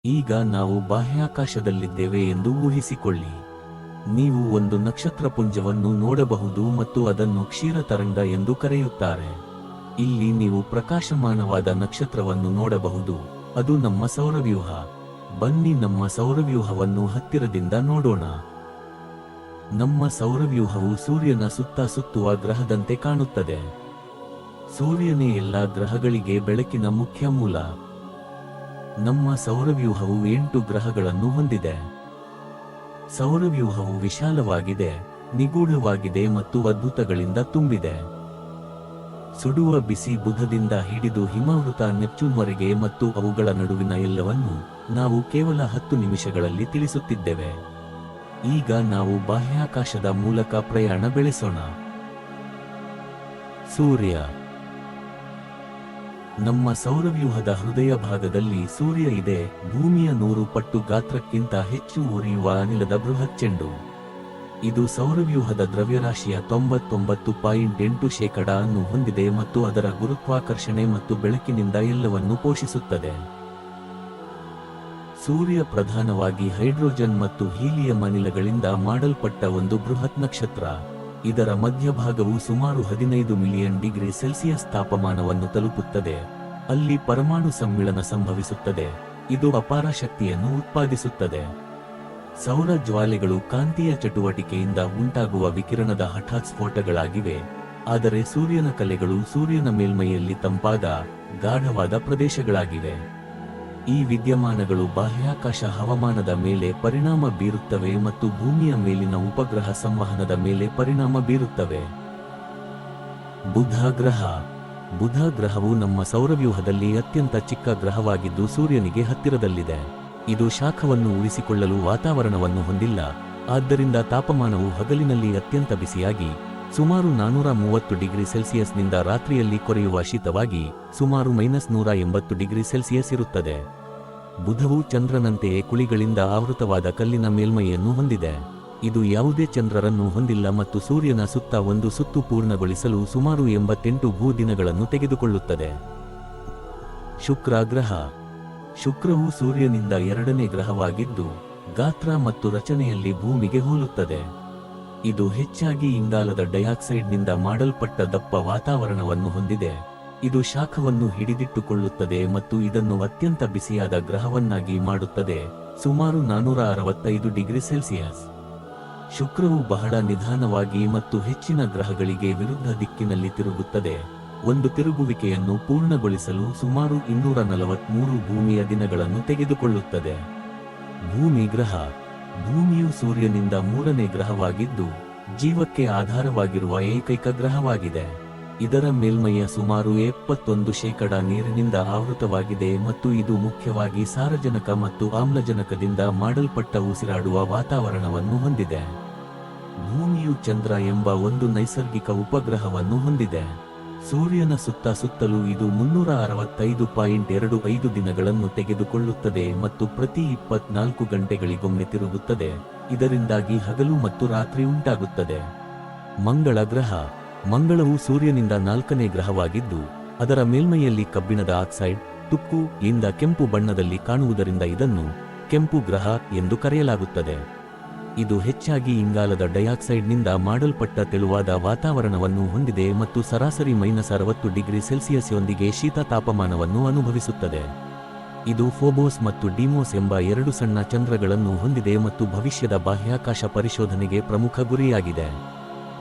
ಈಗ ನಾವು ಬಾಹ್ಯಾಕಾಶದಲ್ಲಿದ್ದೇವೆ ಎಂದು ಊಹಿಸಿಕೊಳ್ಳಿ. ನೀವು ಒಂದು ನಕ್ಷತ್ರಪುಂಜವನ್ನು ನೋಡಬಹುದು ಮತ್ತು ಅದನ್ನು ಕ್ಷೀರತರಂಗ ಎಂದು ಕರೆಯುತ್ತಾರೆ. ಇಲ್ಲಿ ನೀವು ಪ್ರಕಾಶಮಾನವಾದ ನಕ್ಷತ್ರವನ್ನು ನೋಡಬಹುದು, ಅದು ನಮ್ಮ ಸೌರವ್ಯೂಹ. ಬನ್ನಿ ನಮ್ಮ ಸೌರವ್ಯೂಹವನ್ನು ಹತ್ತಿರದಿಂದ ನೋಡೋಣ. ನಮ್ಮ ಸೌರವ್ಯೂಹವು ಸೂರ್ಯನ ಸುತ್ತ ಸುತ್ತುವ ಗ್ರಹದಂತೆ ಕಾಣುತ್ತದೆ. ಸೂರ್ಯನೇ ಎಲ್ಲ ಗ್ರಹಗಳಿಗೆ ಬೆಳಕಿನ ಮುಖ್ಯ ಮೂಲ. ನಮ್ಮ ಸೌರವ್ಯೂಹವು 8 ಗ್ರಹಗಳನ್ನು ಹೊಂದಿದೆ. ಸೌರವ್ಯೂಹವು ವಿಶಾಲವಾಗಿದೆ, ನಿಗೂಢವಾಗಿದೆ ಮತ್ತು ಅದ್ಭುತಗಳಿಂದ ತುಂಬಿದೆ. ಸುಡುವ ಬಿಸಿ ಬುಧದಿಂದ ಹಿಡಿದು ಹಿಮಾವೃತ ನೆಪ್ಚೂನ್ವರೆಗೆ ಮತ್ತು ಅವುಗಳ ನಡುವಿನ ಎಲ್ಲವನ್ನೂ ನಾವು ಕೇವಲ 10 ನಿಮಿಷಗಳಲ್ಲಿ ತಿಳಿಸುತ್ತಿದ್ದೇವೆ. ಈಗ ನಾವು ಬಾಹ್ಯಾಕಾಶದ ಮೂಲಕ ಪ್ರಯಾಣ ಬೆಳೆಸೋಣ. ಸೂರ್ಯ. ನಮ್ಮ ಸೌರವ್ಯೂಹದ ಹೃದಯ ಭಾಗದಲ್ಲಿ ಸೂರ್ಯ ಇದೆ, ಭೂಮಿಯ 100 ಪಟ್ಟು ಗಾತ್ರಕ್ಕಿಂತ ಹೆಚ್ಚು ಉರಿಯುವ ಅನಿಲದ ಬೃಹತ್ ಚೆಂಡು. ಇದು ಸೌರವ್ಯೂಹದ ದ್ರವ್ಯರಾಶಿಯ 99.8% ಅನ್ನು ಹೊಂದಿದೆ ಮತ್ತು ಅದರ ಗುರುತ್ವಾಕರ್ಷಣೆ ಮತ್ತು ಬೆಳಕಿನಿಂದ ಎಲ್ಲವನ್ನೂ ಪೋಷಿಸುತ್ತದೆ. ಸೂರ್ಯ ಪ್ರಧಾನವಾಗಿ ಹೈಡ್ರೋಜನ್ ಮತ್ತು ಹೀಲಿಯಂ ಅನಿಲಗಳಿಂದ ಮಾಡಲ್ಪಟ್ಟ ಒಂದು ಬೃಹತ್ ನಕ್ಷತ್ರ. ಇದರ ಮಧ್ಯಭಾಗವು ಸುಮಾರು 15 ಮಿಲಿಯನ್ ಡಿಗ್ರಿ ಸೆಲ್ಸಿಯಸ್ ತಾಪಮಾನವನ್ನು ತಲುಪುತ್ತದೆ. ಅಲ್ಲಿ ಪರಮಾಣು ಸಮ್ಮಿಳನ ಸಂಭವಿಸುತ್ತದೆ. ಇದು ಅಪಾರ ಶಕ್ತಿಯನ್ನು ಉತ್ಪಾದಿಸುತ್ತದೆ. ಸೌರ ಜ್ವಾಲೆಗಳು ಕಾಂತೀಯ ಚಟುವಟಿಕೆಯಿಂದ ಉಂಟಾಗುವ ವಿಕಿರಣದ ಹಠಾತ್ ಸ್ಫೋಟಗಳಾಗಿವೆ. ಆದರೆ ಸೂರ್ಯನ ಕಲೆಗಳು ಸೂರ್ಯನ ಮೇಲ್ಮೈಯಲ್ಲಿ ತಂಪಾದ, ಗಾಢವಾದ ಪ್ರದೇಶಗಳಾಗಿವೆ. ಈ ವಿದ್ಯಮಾನಗಳು ಬಾಹ್ಯಾಕಾಶ ಹವಾಮಾನದ ಮೇಲೆ ಪರಿಣಾಮ ಬೀರುತ್ತವೆ ಮತ್ತು ಭೂಮಿಯ ಮೇಲಿನ ಉಪಗ್ರಹ ಸಂವಹನದ ಮೇಲೆ ಪರಿಣಾಮ ಬೀರುತ್ತವೆ. ಬುಧ ಗ್ರಹ. ಬುಧ ಗ್ರಹವು ನಮ್ಮ ಸೌರವ್ಯೂಹದಲ್ಲಿ ಅತ್ಯಂತ ಚಿಕ್ಕ ಗ್ರಹವಾಗಿದ್ದು ಸೂರ್ಯನಿಗೆ ಹತ್ತಿರದಲ್ಲಿದೆ. ಇದು ಶಾಖವನ್ನು ಉಳಿಸಿಕೊಳ್ಳಲು ವಾತಾವರಣವನ್ನು ಹೊಂದಿಲ್ಲ, ಆದ್ದರಿಂದ ತಾಪಮಾನವು ಹಗಲಿನಲ್ಲಿ ಅತ್ಯಂತ ಬಿಸಿಯಾಗಿ ಸುಮಾರು 430 ಡಿಗ್ರಿ ಸೆಲ್ಸಿಯಸ್ನಿಂದ ರಾತ್ರಿಯಲ್ಲಿ ಕೊರೆಯುವ ಶೀತವಾಗಿ ಸುಮಾರು -180 ಡಿಗ್ರಿ ಸೆಲ್ಸಿಯಸ್ ಇರುತ್ತದೆ. ಬುಧವು ಚಂದ್ರನಂತೆಯೇ ಕುಳಿಗಳಿಂದ ಆವೃತವಾದ ಕಲ್ಲಿನ ಮೇಲ್ಮೈಯನ್ನು ಹೊಂದಿದೆ. ಇದು ಯಾವುದೇ ಚಂದ್ರರನ್ನು ಹೊಂದಿಲ್ಲ ಮತ್ತು ಸೂರ್ಯನ ಸುತ್ತ ಒಂದು ಸುತ್ತು ಪೂರ್ಣಗೊಳಿಸಲು ಸುಮಾರು 88 ಭೂ ದಿನಗಳನ್ನು ತೆಗೆದುಕೊಳ್ಳುತ್ತದೆ. ಶುಕ್ರ ಗ್ರಹ. ಶುಕ್ರವು ಸೂರ್ಯನಿಂದ 2ನೇ ಗ್ರಹವಾಗಿದ್ದು ಗಾತ್ರ ಮತ್ತು ರಚನೆಯಲ್ಲಿ ಭೂಮಿಗೆ ಹೋಲುತ್ತದೆ. ಇದು ಹೆಚ್ಚಾಗಿ ಇಂಗಾಲದ ಡೈಆಕ್ಸೈಡ್ನಿಂದ ಮಾಡಲ್ಪಟ್ಟ ದಪ್ಪ ವಾತಾವರಣವನ್ನು ಹೊಂದಿದೆ. ಇದು ಶಾಖವನ್ನು ಹಿಡಿದಿಟ್ಟುಕೊಳ್ಳುತ್ತದೆ ಮತ್ತು ಇದನ್ನು ಅತ್ಯಂತ ಬಿಸಿಯಾದ ಗ್ರಹವನ್ನಾಗಿ ಮಾಡುತ್ತದೆ, ಸುಮಾರು 465 ಡಿಗ್ರಿ ಸೆಲ್ಸಿಯಸ್. ಶುಕ್ರವು ಬಹಳ ನಿಧಾನವಾಗಿ ಮತ್ತು ಹೆಚ್ಚಿನ ಗ್ರಹಗಳಿಗೆ ವಿರುದ್ಧ ದಿಕ್ಕಿನಲ್ಲಿ ತಿರುಗುತ್ತದೆ. ಒಂದು ತಿರುಗುವಿಕೆಯನ್ನು ಪೂರ್ಣಗೊಳಿಸಲು ಸುಮಾರು 243 ಭೂಮಿಯ ದಿನಗಳನ್ನು ತೆಗೆದುಕೊಳ್ಳುತ್ತದೆ. ಭೂಮಿ ಗ್ರಹ. ಭೂಮಿಯು ಸೂರ್ಯನಿಂದ 3ನೇ ಗ್ರಹವಾಗಿದ್ದು ಜೀವಕ್ಕೆ ಆಧಾರವಾಗಿರುವ ಏಕೈಕ ಗ್ರಹವಾಗಿದೆ. ಇದರ ಮೇಲ್ಮೈಯ ಸುಮಾರು 71% ನೀರಿನಿಂದ ಆವೃತವಾಗಿದೆ ಮತ್ತು ಇದು ಮುಖ್ಯವಾಗಿ ಸಾರಜನಕ ಮತ್ತು ಆಮ್ಲಜನಕದಿಂದ ಮಾಡಲ್ಪಟ್ಟ ಉಸಿರಾಡುವ ವಾತಾವರಣವನ್ನು ಹೊಂದಿದೆ. ಭೂಮಿಯು ಚಂದ್ರ ಎಂಬ ಒಂದು ನೈಸರ್ಗಿಕ ಉಪಗ್ರಹವನ್ನು ಹೊಂದಿದೆ. ಸೂರ್ಯನ ಸುತ್ತಲೂ ಇದು 365.25 ದಿನಗಳನ್ನು ತೆಗೆದುಕೊಳ್ಳುತ್ತದೆ ಮತ್ತು ಪ್ರತಿ 24 ಗಂಟೆಗಳಿಗೊಮ್ಮೆ ತಿರುಗುತ್ತದೆ. ಇದರಿಂದಾಗಿ ಹಗಲು ಮತ್ತು ರಾತ್ರಿ ಉಂಟಾಗುತ್ತದೆ. ಮಂಗಳ ಗ್ರಹ. ಮಂಗಳವು ಸೂರ್ಯನಿಂದ 4ನೇ ಗ್ರಹವಾಗಿದ್ದು ಅದರ ಮೇಲ್ಮೈಯಲ್ಲಿ ಕಬ್ಬಿಣದ ಆಕ್ಸೈಡ್ ತುಕ್ಕು ಲಿಂದ ಕೆಂಪು ಬಣ್ಣದಲ್ಲಿ ಕಾಣುವುದರಿಂದ ಇದನ್ನು ಕೆಂಪು ಗ್ರಹ ಎಂದು ಕರೆಯಲಾಗುತ್ತದೆ. ಇದು ಹೆಚ್ಚಾಗಿ ಇಂಗಾಲದ ಡೈಆಕ್ಸೈಡ್ನಿಂದ ಮಾಡಲ್ಪಟ್ಟ ತೆಳುವಾದ ವಾತಾವರಣವನ್ನು ಹೊಂದಿದೆ ಮತ್ತು ಸರಾಸರಿ -60 ಡಿಗ್ರಿ ಸೆಲ್ಸಿಯಸ್ಯೊಂದಿಗೆ ಶೀತ ತಾಪಮಾನವನ್ನು ಅನುಭವಿಸುತ್ತದೆ. ಇದು ಫೋಬೋಸ್ ಮತ್ತು ಡಿಮೋಸ್ ಎಂಬ 2 ಸಣ್ಣ ಚಂದ್ರಗಳನ್ನು ಹೊಂದಿದೆ ಮತ್ತು ಭವಿಷ್ಯದ ಬಾಹ್ಯಾಕಾಶ ಪರಿಶೋಧನೆಗೆ ಪ್ರಮುಖ ಗುರಿಯಾಗಿದೆ.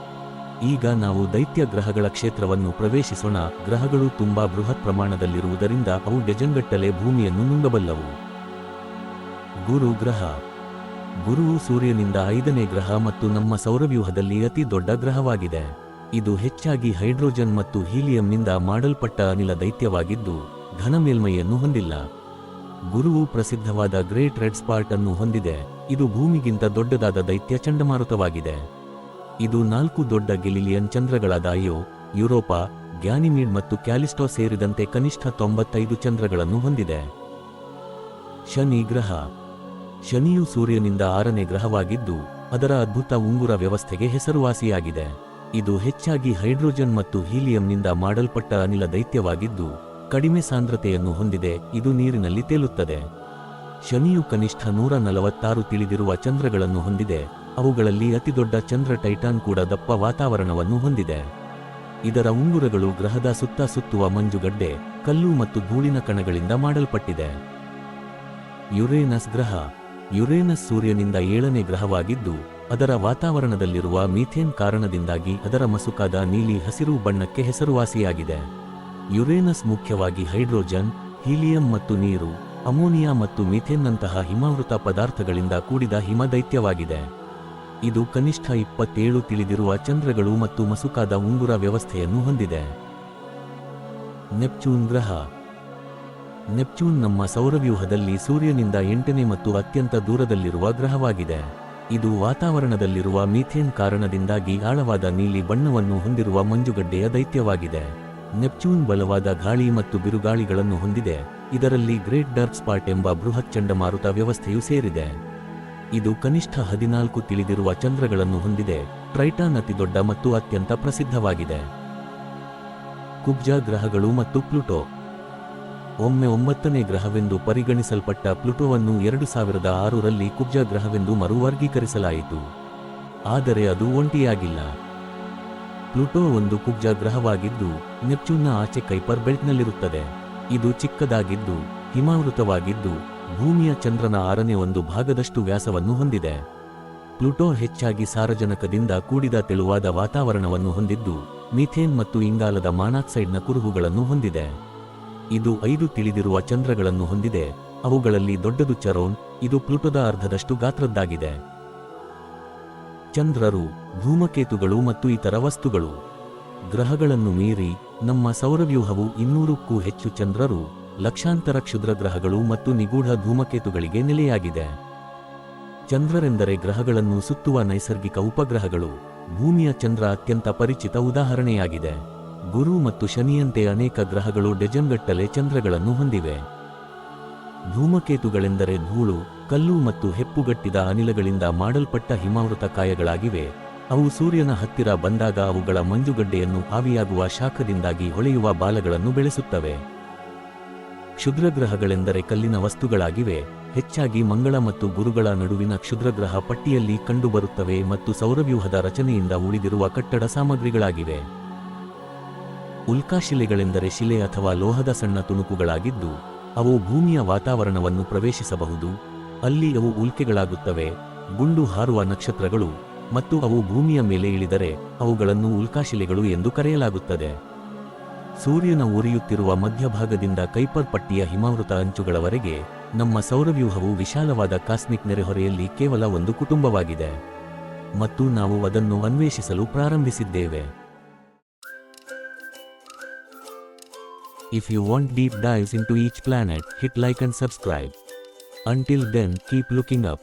ಈಗ ನಾವು ದೈತ್ಯ ಗ್ರಹಗಳ ಕ್ಷೇತ್ರವನ್ನು ಪ್ರವೇಶಿಸೋಣ. ಗ್ರಹಗಳು ತುಂಬಾ ಬೃಹತ್ ಪ್ರಮಾಣದಲ್ಲಿರುವುದರಿಂದ ಅವು ಡಜನ್ಗಟ್ಟಲೆ ಭೂಮಿಯನ್ನು ನುಂಗಬಲ್ಲವು. ಗುರು ಗ್ರಹ. ಗುರುವು ಸೂರ್ಯನಿಂದ 5ನೇ ಗ್ರಹ ಮತ್ತು ನಮ್ಮ ಸೌರವ್ಯೂಹದಲ್ಲಿ ಅತಿ ದೊಡ್ಡ ಗ್ರಹವಾಗಿದೆ. ಇದು ಹೆಚ್ಚಾಗಿ ಹೈಡ್ರೋಜನ್ ಮತ್ತು ಹೀಲಿಯಂನಿಂದ ಮಾಡಲ್ಪಟ್ಟ ಅನಿಲ ದೈತ್ಯವಾಗಿದ್ದು ಘನ ಮೇಲ್ಮೈಯನ್ನು ಹೊಂದಿಲ್ಲ. ಗುರುವು ಪ್ರಸಿದ್ಧವಾದ ಗ್ರೇಟ್ ರೆಡ್ ಸ್ಪಾಟ್ ಅನ್ನು ಹೊಂದಿದೆ. ಇದು ಭೂಮಿಗಿಂತ ದೊಡ್ಡದಾದ ದೈತ್ಯ ಚಂಡಮಾರುತವಾಗಿದೆ. ಇದು 4 ದೊಡ್ಡ ಗೆಲಿಲಿಯನ್ ಚಂದ್ರಗಳಾದ ಐಯೋ, ಯುರೋಪಾ, ಗ್ಯಾನಿಮೀಡ್ ಮತ್ತು ಕ್ಯಾಲಿಸ್ಟೋ ಸೇರಿದಂತೆ ಕನಿಷ್ಠ 95 ಚಂದ್ರಗಳನ್ನು ಹೊಂದಿದೆ. ಶನಿ ಗ್ರಹ. ಶನಿಯು ಸೂರ್ಯನಿಂದ 6ನೇ ಗ್ರಹವಾಗಿದ್ದು ಅದರ ಅದ್ಭುತ ಉಂಗುರ ವ್ಯವಸ್ಥೆಗೆ ಹೆಸರುವಾಸಿಯಾಗಿದೆ. ಇದು ಹೆಚ್ಚಾಗಿ ಹೈಡ್ರೋಜನ್ ಮತ್ತು ಹೀಲಿಯಂನಿಂದ ಮಾಡಲ್ಪಟ್ಟ ಅನಿಲ ದೈತ್ಯವಾಗಿದ್ದು ಕಡಿಮೆ ಸಾಂದ್ರತೆಯನ್ನು ಹೊಂದಿದೆ. ಇದು ನೀರಿನಲ್ಲಿ ತೇಲುತ್ತದೆ. ಶನಿಯು ಕನಿಷ್ಠ 146 ತಿಳಿದಿರುವ ಚಂದ್ರಗಳನ್ನು ಹೊಂದಿದೆ. ಅವುಗಳಲ್ಲಿ ಅತಿದೊಡ್ಡ ಚಂದ್ರ ಟೈಟಾನ್ ಕೂಡ ದಪ್ಪ ವಾತಾವರಣವನ್ನು ಹೊಂದಿದೆ. ಇದರ ಉಂಗುರಗಳು ಗ್ರಹದ ಸುತ್ತ ಸುತ್ತುವ ಮಂಜುಗಡ್ಡೆ, ಕಲ್ಲು ಮತ್ತು ಧೂಳಿನ ಕಣಗಳಿಂದ ಮಾಡಲ್ಪಟ್ಟಿದೆ. ಯುರೇನಸ್ ಗ್ರಹ. ಯುರೇನಸ್ ಸೂರ್ಯನಿಂದ 7ನೇ ಗ್ರಹವಾಗಿದ್ದು, ಅದರ ವಾತಾವರಣದಲ್ಲಿರುವ ಮೀಥೇನ್ ಕಾರಣದಿಂದಾಗಿ ಅದರ ಮಸುಕಾದ ನೀಲಿ ಹಸಿರು ಬಣ್ಣಕ್ಕೆ ಹೆಸರುವಾಸಿಯಾಗಿದೆ. ಯುರೇನಸ್ ಮುಖ್ಯವಾಗಿ ಹೈಡ್ರೋಜನ್, ಹೀಲಿಯಂ ಮತ್ತು ನೀರು, ಅಮೋನಿಯಾ ಮತ್ತು ಮೀಥೇನ್ನಂತಹ ಹಿಮಾವೃತ ಪದಾರ್ಥಗಳಿಂದ ಕೂಡಿದ ಹಿಮದೈತ್ಯವಾಗಿದೆ. ಇದು ಕನಿಷ್ಠ 27 ತಿಳಿದಿರುವ ಚಂದ್ರಗಳು ಮತ್ತು ಮಸುಕಾದ ಉಂಗುರ ವ್ಯವಸ್ಥೆಯನ್ನು ಹೊಂದಿದೆ. ನೆಪ್ಚೂನ್ ಗ್ರಹ. ನೆಪ್ಚೂನ್ ನಮ್ಮ ಸೌರವ್ಯೂಹದಲ್ಲಿ ಸೂರ್ಯನಿಂದ 8ನೇ ಮತ್ತು ಅತ್ಯಂತ ದೂರದಲ್ಲಿರುವ ಗ್ರಹವಾಗಿದೆ. ಇದು ವಾತಾವರಣದಲ್ಲಿರುವ ಮೀಥೇನ್ ಕಾರಣದಿಂದಾಗಿ ಆಳವಾದ ನೀಲಿ ಬಣ್ಣವನ್ನು ಹೊಂದಿರುವ ಮಂಜುಗಡ್ಡೆಯ ದೈತ್ಯವಾಗಿದೆ. ನೆಪ್ಚೂನ್ ಬಲವಾದ ಗಾಳಿ ಮತ್ತು ಬಿರುಗಾಳಿಗಳನ್ನು ಹೊಂದಿದೆ. ಇದರಲ್ಲಿ ಗ್ರೇಟ್ ಡಾರ್ಕ್ ಸ್ಪಾಟ್ ಎಂಬ ಬೃಹತ್ ಚಂಡಮಾರುತ ವ್ಯವಸ್ಥೆಯು ಸೇರಿದೆ. ಇದು ಕನಿಷ್ಠ 14 ತಿಳಿದಿರುವ ಚಂದ್ರಗಳನ್ನು ಹೊಂದಿದೆ. ಟ್ರೈಟಾನ್ ಅತಿದೊಡ್ಡ ಮತ್ತು ಅತ್ಯಂತ ಪ್ರಸಿದ್ಧವಾಗಿದೆ. ಕುಬ್ಜ ಗ್ರಹಗಳು ಮತ್ತು ಪ್ಲೂಟೋ. ಒಮ್ಮೆ 9ನೇ ಗ್ರಹವೆಂದು ಪರಿಗಣಿಸಲ್ಪಟ್ಟ ಪ್ಲೂಟೋವನ್ನು 2006ರಲ್ಲಿ ಕುಬ್ಜ ಗ್ರಹವೆಂದು ಮರುವರ್ಗೀಕರಿಸಲಾಯಿತು. ಆದರೆ ಅದು ಒಂಟಿಯಾಗಿಲ್ಲ. ಪ್ಲೂಟೋ ಒಂದು ಕುಬ್ಜ ಗ್ರಹವಾಗಿದ್ದು, ನೆಪ್ಚೂನ್ನ ಆಚೆ ಕೈಪರ್ ಬೆಲ್ಟ್ನಲ್ಲಿರುತ್ತದೆ. ಇದು ಚಿಕ್ಕದಾಗಿದ್ದು, ಹಿಮಾವೃತವಾಗಿದ್ದು, ಭೂಮಿಯ ಚಂದ್ರನ 6ನೇ ಒಂದು ಭಾಗದಷ್ಟು ವ್ಯಾಸವನ್ನು ಹೊಂದಿದೆ. ಪ್ಲೂಟೋ ಹೆಚ್ಚಾಗಿ ಸಾರಜನಕದಿಂದ ಕೂಡಿದ ತೆಳುವಾದ ವಾತಾವರಣವನ್ನು ಹೊಂದಿದ್ದು, ಮೀಥೇನ್ ಮತ್ತು ಇಂಗಾಲದ ಮಾನಾಕ್ಸೈಡ್ನ ಕುರುಹುಗಳನ್ನು ಹೊಂದಿದೆ. ಇದು 5 ತಿಳಿದಿರುವ ಚಂದ್ರಗಳನ್ನು ಹೊಂದಿದೆ. ಅವುಗಳಲ್ಲಿ ದೊಡ್ಡದು ಚರೋನ್. ಇದು ಪ್ಲೂಟೋದ ಅರ್ಧದಷ್ಟು ಗಾತ್ರದ್ದಾಗಿದೆ. ಚಂದ್ರರು, ಧೂಮಕೇತುಗಳು ಮತ್ತು ಇತರ ವಸ್ತುಗಳು. ಗ್ರಹಗಳನ್ನು ಮೀರಿ ನಮ್ಮ ಸೌರವ್ಯೂಹವು 200ಕ್ಕೂ ಹೆಚ್ಚು ಚಂದ್ರರು, ಲಕ್ಷಾಂತರ ಕ್ಷುದ್ರ ಗ್ರಹಗಳು ಮತ್ತು ನಿಗೂಢ ಧೂಮಕೇತುಗಳಿಗೆ ನೆಲೆಯಾಗಿದೆ. ಚಂದ್ರರೆಂದರೆ ಗ್ರಹಗಳನ್ನು ಸುತ್ತುವ ನೈಸರ್ಗಿಕ ಉಪಗ್ರಹಗಳು. ಭೂಮಿಯ ಚಂದ್ರ ಅತ್ಯಂತ ಪರಿಚಿತ ಉದಾಹರಣೆಯಾಗಿದೆ. ಗುರು ಮತ್ತು ಶನಿಯಂತೆ ಅನೇಕ ಗ್ರಹಗಳು ಡಜನ್ಗಟ್ಟಲೆ ಚಂದ್ರಗಳನ್ನು ಹೊಂದಿವೆ. ಧೂಮಕೇತುಗಳೆಂದರೆ ಧೂಳು, ಕಲ್ಲು ಮತ್ತು ಹೆಪ್ಪುಗಟ್ಟಿದ ಅನಿಲಗಳಿಂದ ಮಾಡಲ್ಪಟ್ಟ ಹಿಮಾವೃತ ಕಾಯಗಳಾಗಿವೆ. ಅವು ಸೂರ್ಯನ ಹತ್ತಿರ ಬಂದಾಗ ಅವುಗಳ ಮಂಜುಗಡ್ಡೆಯನ್ನು ಆವಿಯಾಗುವ ಶಾಖದಿಂದಾಗಿ ಹೊಳೆಯುವ ಬಾಲಗಳನ್ನು ಬೆಳೆಸುತ್ತವೆ. ಕ್ಷುದ್ರಗ್ರಹಗಳೆಂದರೆ ಕಲ್ಲಿನ ವಸ್ತುಗಳಾಗಿವೆ. ಹೆಚ್ಚಾಗಿ ಮಂಗಳ ಮತ್ತು ಗುರುಗಳ ನಡುವಿನ ಕ್ಷುದ್ರಗ್ರಹ ಪಟ್ಟಿಯಲ್ಲಿ ಕಂಡುಬರುತ್ತವೆ ಮತ್ತು ಸೌರವ್ಯೂಹದ ರಚನೆಯಿಂದ ಉಳಿದಿರುವ ಕಟ್ಟಡ ಸಾಮಗ್ರಿಗಳಾಗಿವೆ. ಉಲ್ಕಾಶಿಲೆಗಳೆಂದರೆ ಶಿಲೆ ಅಥವಾ ಲೋಹದ ಸಣ್ಣ ತುಣುಕುಗಳಾಗಿದ್ದು, ಅವು ಭೂಮಿಯ ವಾತಾವರಣವನ್ನು ಪ್ರವೇಶಿಸಬಹುದು. ಅಲ್ಲಿ ಅವು ಉಲ್ಕೆಗಳಾಗುತ್ತವೆ. ಗುಂಡು ಹಾರುವ ನಕ್ಷತ್ರಗಳು, ಮತ್ತು ಅವು ಭೂಮಿಯ ಮೇಲೆ ಇಳಿದರೆ ಅವುಗಳನ್ನು ಉಲ್ಕಾಶಿಲೆಗಳು ಎಂದು ಕರೆಯಲಾಗುತ್ತದೆ. ಸೂರ್ಯನ ಉರಿಯುತ್ತಿರುವ ಮಧ್ಯಭಾಗದಿಂದ ಕೈಪರ್ ಪಟ್ಟಿಯ ಹಿಮಾವೃತ ಅಂಚುಗಳವರೆಗೆ ನಮ್ಮ ಸೌರವ್ಯೂಹವು ವಿಶಾಲವಾದ ಕಾಸ್ಮಿಕ್ ನೆರೆಹೊರೆಯಲ್ಲಿ ಕೇವಲ ಒಂದು ಕುಟುಂಬವಾಗಿದೆ, ಮತ್ತು ನಾವು ಅದನ್ನು ಅನ್ವೇಷಿಸಲು ಪ್ರಾರಂಭಿಸಿದ್ದೇವೆ. If you want deep dives into each planet, hit like and subscribe. Until then, keep looking up.